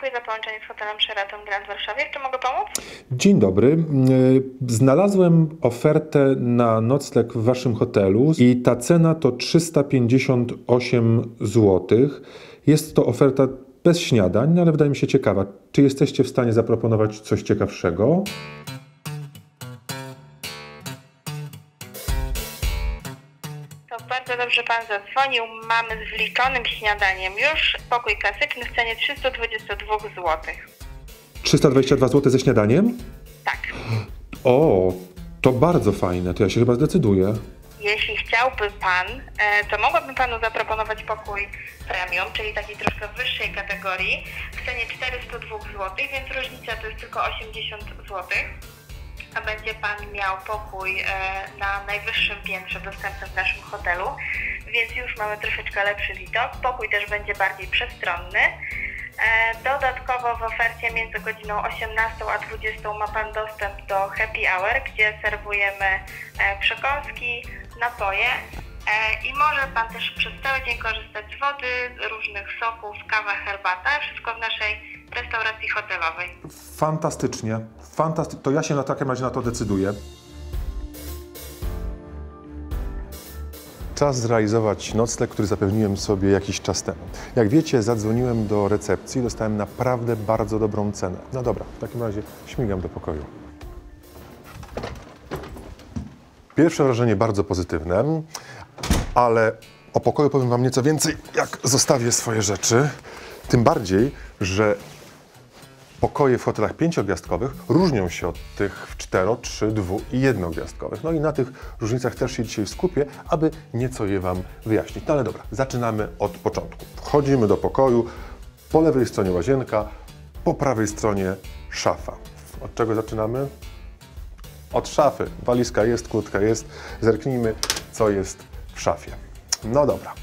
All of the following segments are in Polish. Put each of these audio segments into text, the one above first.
dziękuję za połączenie z hotelem Sheraton Grand w Warszawie. Czy mogę pomóc? Dzień dobry. Znalazłem ofertę na nocleg w waszym hotelu i ta cena to 358 zł. Jest to oferta bez śniadań, ale wydaje mi się ciekawa. Czy jesteście w stanie zaproponować coś ciekawszego? To bardzo dobrze pan zadzwonił. Mamy z wliczonym śniadaniem już pokój klasyczny w cenie 322 zł. 322 zł ze śniadaniem? Tak. O, to bardzo fajne. To ja się chyba zdecyduję. Jeśli chciałby pan, to mogłabym panu zaproponować pokój premium, czyli takiej troszkę wyższej kategorii w cenie 402 zł, więc różnica to jest tylko 80 zł. A będzie pan miał pokój na najwyższym piętrze dostępnym w naszym hotelu, więc już mamy troszeczkę lepszy widok. Pokój też będzie bardziej przestronny. Dodatkowo w ofercie między godziną 18 a 20 ma pan dostęp do happy hour, gdzie serwujemy przekąski, napoje i może pan też przez cały dzień korzystać z wody, różnych soków, kawa, herbata, wszystko w naszej restauracji hotelowej. Fantastycznie. To ja się na takim razie na to decyduję. Czas zrealizować nocleg, który zapewniłem sobie jakiś czas temu. Jak wiecie, zadzwoniłem do recepcji i dostałem naprawdę bardzo dobrą cenę. No dobra, w takim razie śmigam do pokoju. Pierwsze wrażenie bardzo pozytywne, ale o pokoju powiem wam nieco więcej, jak zostawię swoje rzeczy. Tym bardziej, że pokoje w hotelach 5-gwiazdkowych różnią się od tych w 4-, 3-, 2- i 1-gwiazdkowych. No i na tych różnicach też się dzisiaj skupię, aby nieco je wam wyjaśnić. No ale dobra, zaczynamy od początku. Wchodzimy do pokoju, po lewej stronie łazienka, po prawej stronie szafa. Od czego zaczynamy? Od szafy. Walizka jest, kurtka jest. Zerknijmy, co jest w szafie. No dobra.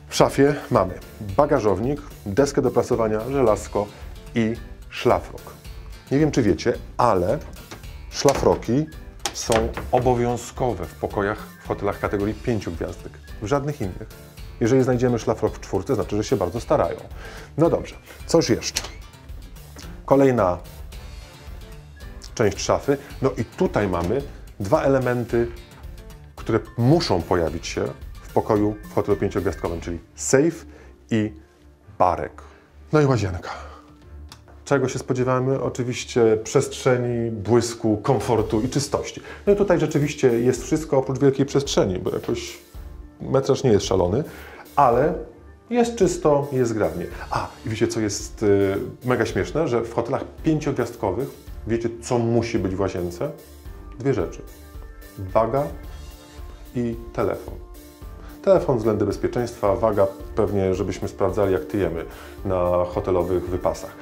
W szafie mamy bagażownik, deskę do prasowania, żelazko i szlafrok. Nie wiem, czy wiecie, ale szlafroki są obowiązkowe w pokojach w hotelach kategorii 5 gwiazdek. W żadnych innych. Jeżeli znajdziemy szlafrok w 4, znaczy, że się bardzo starają. No dobrze, coś jeszcze. Kolejna część szafy. No i tutaj mamy dwa elementy, które muszą pojawić się w pokoju w hotelu 5-gwiazdkowym, czyli safe i barek. No i łazienka. Czego się spodziewamy? Oczywiście przestrzeni, błysku, komfortu i czystości. No i tutaj rzeczywiście jest wszystko oprócz wielkiej przestrzeni, bo jakoś metraż nie jest szalony, ale jest czysto, jest zgrabnie. A, i wiecie, co jest mega śmieszne? Że w hotelach 5-gwiazdkowych wiecie, co musi być w łazience? Dwie rzeczy. Waga i telefon. Telefon względy bezpieczeństwa, waga pewnie, żebyśmy sprawdzali, jak tyjemy na hotelowych wypasach.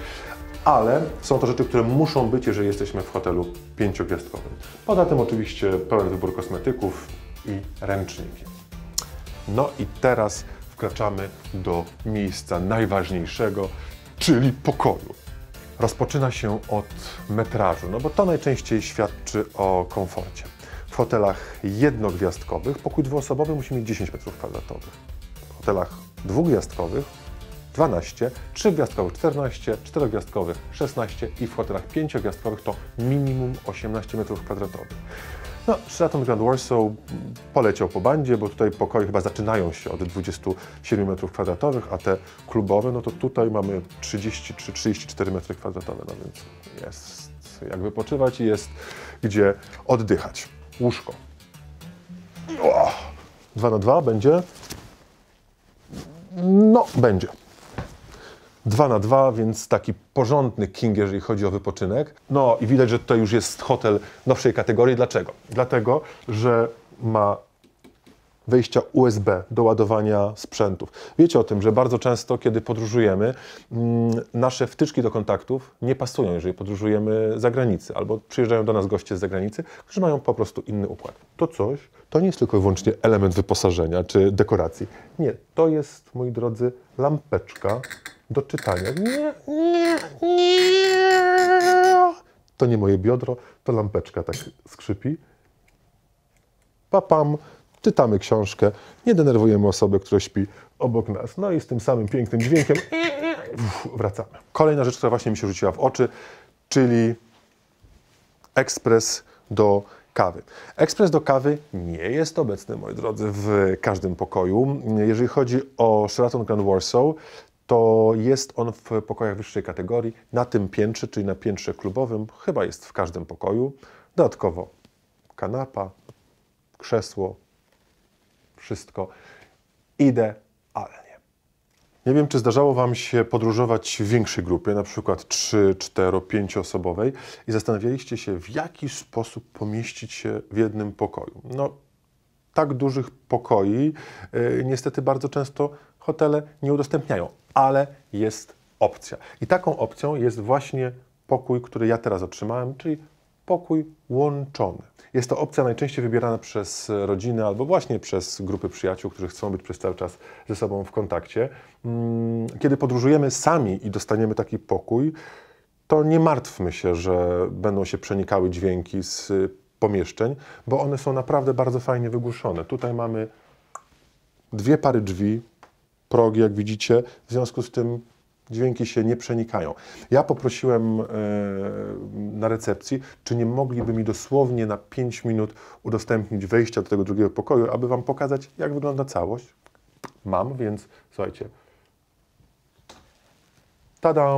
Ale są to rzeczy, które muszą być, jeżeli jesteśmy w hotelu 5-gwiazdkowym. Poza tym oczywiście pełen wybór kosmetyków i ręczniki. No i teraz wkraczamy do miejsca najważniejszego, czyli pokoju. Rozpoczyna się od metrażu, no bo to najczęściej świadczy o komforcie. W hotelach 1-gwiazdkowych pokój dwuosobowy musi mieć 10 m². W hotelach 2-gwiazdkowych 12, 3-gwiazdkowych 14, 4-gwiazdkowych 16 i w hotelach 5-gwiazdkowych to minimum 18 m². No, Sheraton Grand Warsaw poleciał po bandzie, bo tutaj pokoje chyba zaczynają się od 27 m², a te klubowe, no to tutaj mamy 33-34 m², no więc jest jak wypoczywać i jest gdzie oddychać. Łóżko. 2×2 będzie? No, będzie. 2×2, więc taki porządny king, jeżeli chodzi o wypoczynek. No i widać, że to już jest hotel nowszej kategorii. Dlaczego? Dlatego, że ma wejścia USB do ładowania sprzętów. Wiecie o tym, że bardzo często, kiedy podróżujemy, nasze wtyczki do kontaktów nie pasują, jeżeli podróżujemy za granicę, albo przyjeżdżają do nas goście z zagranicy, którzy mają po prostu inny układ. To coś, to nie jest tylko i wyłącznie element wyposażenia czy dekoracji. Nie, to jest, moi drodzy, lampeczka do czytania. To nie moje biodro, to lampeczka tak skrzypi. Papam. Czytamy książkę, nie denerwujemy osoby, która śpi obok nas. No i z tym samym pięknym dźwiękiem Wracamy. Kolejna rzecz, która właśnie mi się rzuciła w oczy, czyli ekspres do kawy. Ekspres do kawy nie jest obecny, moi drodzy, w każdym pokoju. Jeżeli chodzi o Sheraton Grand Warsaw, to jest on w pokojach wyższej kategorii, na tym piętrze, czyli na piętrze klubowym, chyba jest w każdym pokoju. Dodatkowo kanapa, krzesło, wszystko idealnie. Nie wiem, czy zdarzało Wam się podróżować w większej grupie, na przykład 3, 4, 5-osobowej i zastanawialiście się, w jaki sposób pomieścić się w jednym pokoju. No, tak dużych pokoi niestety bardzo często hotele nie udostępniają, ale jest opcja. I taką opcją jest właśnie pokój, który ja teraz otrzymałem, czyli pokój łączony. Jest to opcja najczęściej wybierana przez rodziny albo właśnie przez grupy przyjaciół, którzy chcą być przez cały czas ze sobą w kontakcie. Kiedy podróżujemy sami i dostaniemy taki pokój, to nie martwmy się, że będą się przenikały dźwięki z pomieszczeń, bo one są naprawdę bardzo fajnie wygłuszone. Tutaj mamy 2 pary drzwi, progi, jak widzicie, w związku z tym dźwięki się nie przenikają. Ja poprosiłem na recepcji, czy nie mogliby mi dosłownie na 5 minut udostępnić wejścia do tego drugiego pokoju, aby Wam pokazać, jak wygląda całość. Mam, więc słuchajcie. Tada!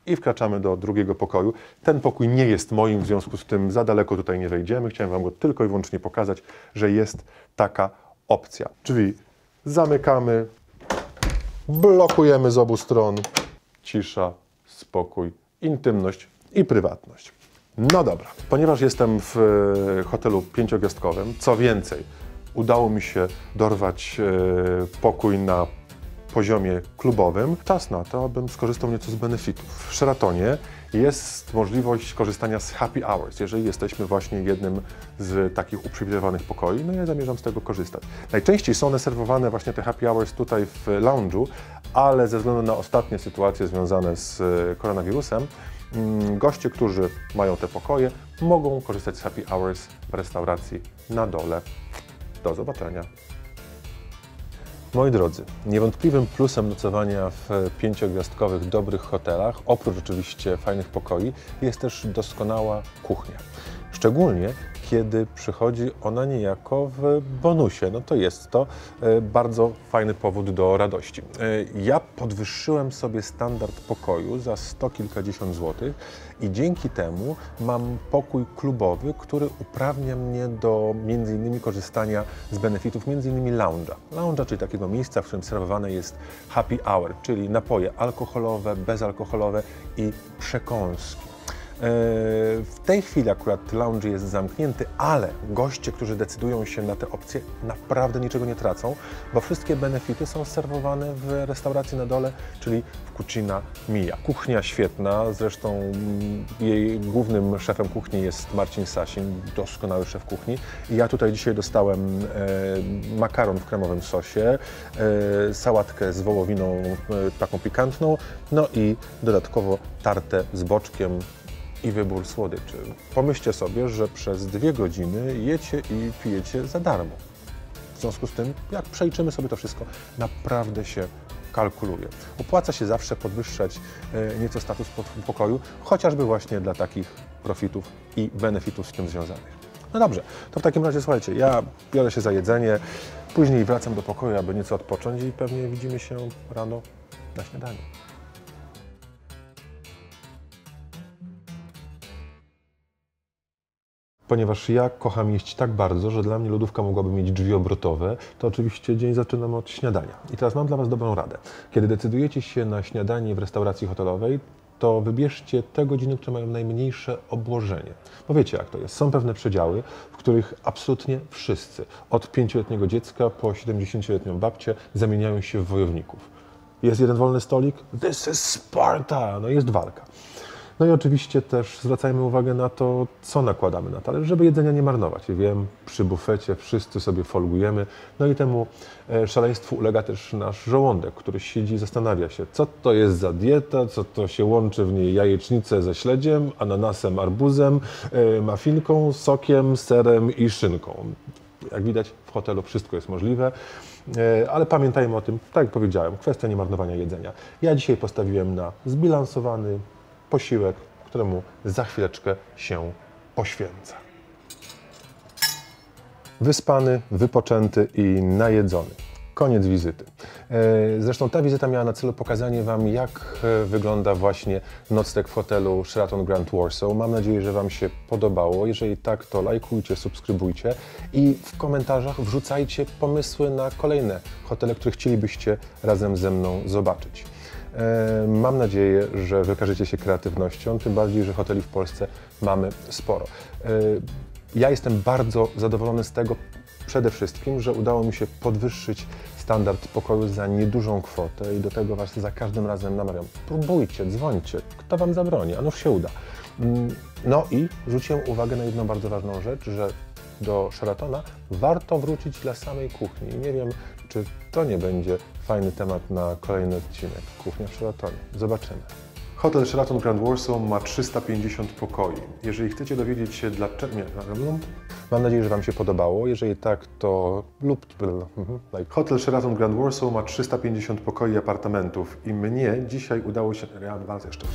I wkraczamy do drugiego pokoju. Ten pokój nie jest moim, w związku z tym za daleko tutaj nie wejdziemy. Chciałem Wam go tylko i wyłącznie pokazać, że jest taka opcja. Drzwi zamykamy, blokujemy z obu stron. Cisza, spokój, intymność i prywatność. No dobra, ponieważ jestem w hotelu 5-gwiazdkowym, co więcej, udało mi się dorwać pokój na poziomie klubowym, czas na to, abym skorzystał nieco z benefitów. W Sheratonie jest możliwość korzystania z happy hours, jeżeli jesteśmy właśnie jednym z takich uprzywilejowanych pokoi, no ja zamierzam z tego korzystać. Najczęściej są one serwowane właśnie te happy hours tutaj w lounge'u, ale ze względu na ostatnie sytuacje związane z koronawirusem, goście, którzy mają te pokoje, mogą korzystać z happy hours w restauracji na dole. Do zobaczenia. Moi drodzy, niewątpliwym plusem nocowania w 5-gwiazdkowych dobrych hotelach, oprócz oczywiście fajnych pokoi, jest też doskonała kuchnia. Szczególnie kiedy przychodzi ona niejako w bonusie, no to jest to bardzo fajny powód do radości. Ja podwyższyłem sobie standard pokoju za 100 kilkadziesiąt złotych i dzięki temu mam pokój klubowy, który uprawnia mnie do m.in. korzystania z benefitów m.in. lounge'a. Lounge'a, czyli takiego miejsca, w którym serwowane jest happy hour, czyli napoje alkoholowe, bezalkoholowe i przekąski. W tej chwili akurat lounge jest zamknięty, ale goście, którzy decydują się na te opcje, naprawdę niczego nie tracą, bo wszystkie benefity są serwowane w restauracji na dole, czyli w Cucina Mia. Kuchnia świetna, zresztą jej głównym szefem kuchni jest Marcin Sasin, doskonały szef kuchni. I ja tutaj dzisiaj dostałem makaron w kremowym sosie, sałatkę z wołowiną taką pikantną, no i dodatkowo tartę z boczkiem i wybór słodyczy. Pomyślcie sobie, że przez 2 godziny jecie i pijecie za darmo. W związku z tym, jak przeliczymy sobie to wszystko, naprawdę się kalkuluje. Opłaca się zawsze podwyższać nieco status pokoju, chociażby właśnie dla takich profitów i benefitów z tym związanych. No dobrze, to w takim razie słuchajcie, ja biorę się za jedzenie, później wracam do pokoju, aby nieco odpocząć i pewnie widzimy się rano na śniadaniu. Ponieważ ja kocham jeść tak bardzo, że dla mnie lodówka mogłaby mieć drzwi obrotowe, to oczywiście dzień zaczynam od śniadania. I teraz mam dla Was dobrą radę. Kiedy decydujecie się na śniadanie w restauracji hotelowej, to wybierzcie te godziny, które mają najmniejsze obłożenie. Bo wiecie jak to jest. Są pewne przedziały, w których absolutnie wszyscy, od 5-letniego dziecka po 70-letnią babcię, zamieniają się w wojowników. Jest jeden wolny stolik? This is Sparta! No jest walka. No i oczywiście też zwracajmy uwagę na to, co nakładamy na talerz, żeby jedzenia nie marnować. Ja wiem, przy bufecie wszyscy sobie folgujemy, no i temu szaleństwu ulega też nasz żołądek, który siedzi i zastanawia się, co to jest za dieta, co to się łączy w niej jajecznicę ze śledziem, ananasem, arbuzem, mafinką, sokiem, serem i szynką. Jak widać, w hotelu wszystko jest możliwe, ale pamiętajmy o tym, tak jak powiedziałem, kwestia niemarnowania jedzenia. Ja dzisiaj postawiłem na zbilansowany posiłek, któremu za chwileczkę się poświęcę. Wyspany, wypoczęty i najedzony. Koniec wizyty. Zresztą ta wizyta miała na celu pokazanie Wam, jak wygląda właśnie nocleg w hotelu Sheraton Grand Warsaw. Mam nadzieję, że Wam się podobało. Jeżeli tak, to lajkujcie, subskrybujcie i w komentarzach wrzucajcie pomysły na kolejne hotele, które chcielibyście razem ze mną zobaczyć. Mam nadzieję, że wykażecie się kreatywnością, tym bardziej, że hoteli w Polsce mamy sporo. Ja jestem bardzo zadowolony z tego przede wszystkim, że udało mi się podwyższyć standard pokoju za niedużą kwotę i do tego Was za każdym razem namawiam. Próbujcie, dzwońcie, kto Wam zabroni, a nuż się uda. No i zwróciłem uwagę na jedną bardzo ważną rzecz, że do Sheratona warto wrócić dla samej kuchni. Nie wiem, czy to nie będzie fajny temat na kolejny odcinek. Kuchnia w Sheratonie. Zobaczymy. Hotel Sheraton Grand Warsaw ma 350 pokoi. Jeżeli chcecie dowiedzieć się dlaczego... Mam nadzieję, że Wam się podobało. Jeżeli tak, to lub... Hotel Sheraton Grand Warsaw ma 350 pokoi i apartamentów i mnie dzisiaj udało się... Ja jeszcze...